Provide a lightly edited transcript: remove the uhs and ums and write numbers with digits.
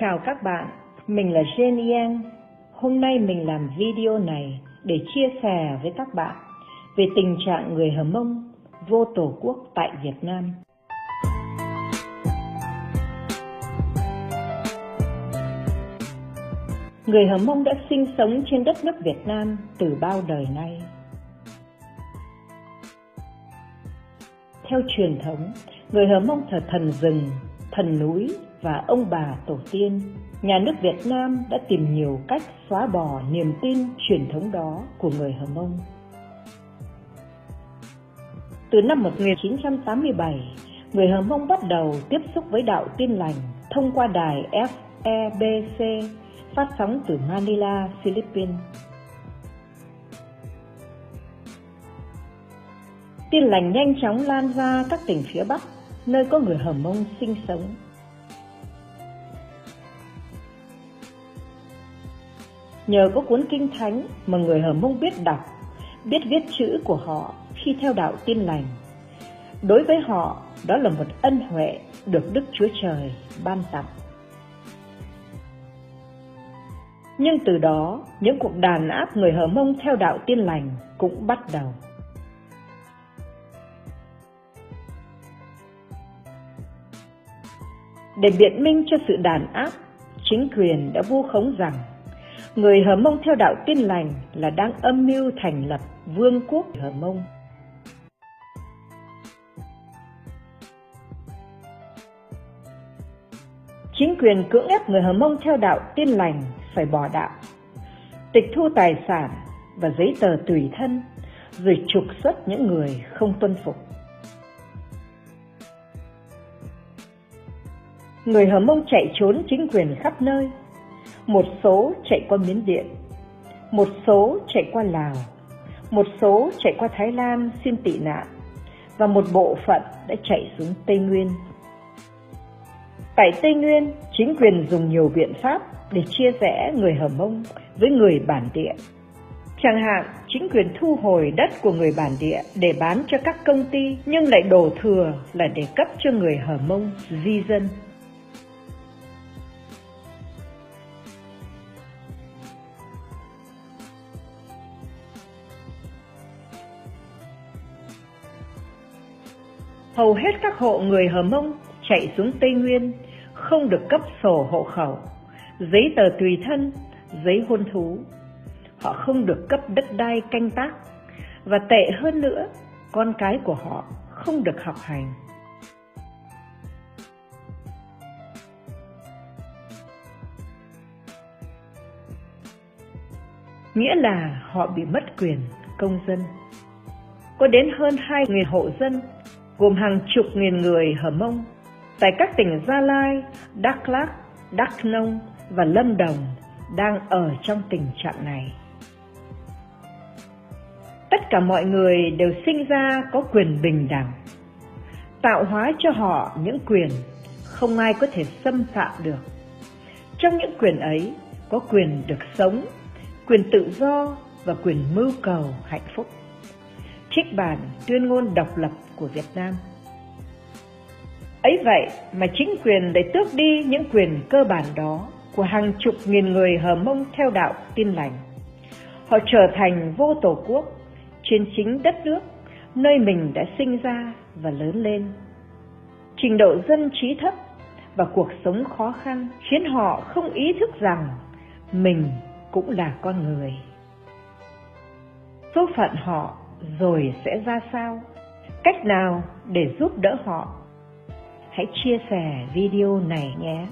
Chào các bạn, mình là Jenny Yang. Hôm nay mình làm video này để chia sẻ với các bạn về tình trạng người Hờ Mông vô tổ quốc tại Việt Nam. Người Hờ Mông đã sinh sống trên đất nước Việt Nam từ bao đời nay. Theo truyền thống, người Hờ Mông thờ thần rừng, thần núi và ông bà tổ tiên. Nhà nước Việt Nam đã tìm nhiều cách xóa bỏ niềm tin truyền thống đó của người Hờ Mông. Từ năm 1987, người Hờ Mông bắt đầu tiếp xúc với đạo Tin Lành thông qua đài FEBC phát sóng từ Manila, Philippines. Tin Lành nhanh chóng lan ra các tỉnh phía Bắc, nơi có người Hờ Mông sinh sống. Nhờ có cuốn Kinh Thánh mà người Hờ Mông biết đọc, biết viết chữ của họ khi theo đạo Tin Lành, đối với họ đó là một ân huệ được Đức Chúa Trời ban tặng. Nhưng từ đó, những cuộc đàn áp người Hờ Mông theo đạo Tin Lành cũng bắt đầu. Để biện minh cho sự đàn áp, chính quyền đã vu khống rằng người Hờ Mông theo đạo Tin Lành là đang âm mưu thành lập Vương quốc Hờ Mông. Chính quyền cưỡng ép người Hờ Mông theo đạo Tin Lành phải bỏ đạo, tịch thu tài sản và giấy tờ tùy thân, rồi trục xuất những người không tuân phục. Người Hờ Mông chạy trốn chính quyền khắp nơi. Một số chạy qua Miến Điện, một số chạy qua Lào, một số chạy qua Thái Lan xin tị nạn, và một bộ phận đã chạy xuống Tây Nguyên. Tại Tây Nguyên, chính quyền dùng nhiều biện pháp để chia rẽ người Hờ Mông với người bản địa. Chẳng hạn, chính quyền thu hồi đất của người bản địa để bán cho các công ty, nhưng lại đổ thừa là để cấp cho người Hờ Mông di dân. Hầu hết các hộ người Hờ Mông chạy xuống Tây Nguyên không được cấp sổ hộ khẩu, giấy tờ tùy thân, giấy hôn thú. Họ không được cấp đất đai canh tác, và tệ hơn nữa, con cái của họ không được học hành. Nghĩa là họ bị mất quyền công dân. Có đến hơn 2.000 hộ dân, gồm hàng chục nghìn người Hờ Mông, tại các tỉnh Gia Lai, Đắk Lắk, Đắk Nông và Lâm Đồng đang ở trong tình trạng này. Tất cả mọi người đều sinh ra có quyền bình đẳng, tạo hóa cho họ những quyền không ai có thể xâm phạm được. Trong những quyền ấy có quyền được sống, quyền tự do và quyền mưu cầu hạnh phúc. Trích bản tuyên ngôn độc lập của Việt Nam. Ấy vậy mà chính quyền lại tước đi những quyền cơ bản đó của hàng chục nghìn người Hờ Mông theo đạo Tin Lành. Họ trở thành vô tổ quốc trên chính đất nước nơi mình đã sinh ra và lớn lên. Trình độ dân trí thấp và cuộc sống khó khăn khiến họ không ý thức rằng mình cũng là con người. Số phận họ rồi sẽ ra sao? Cách nào để giúp đỡ họ? Hãy chia sẻ video này nhé!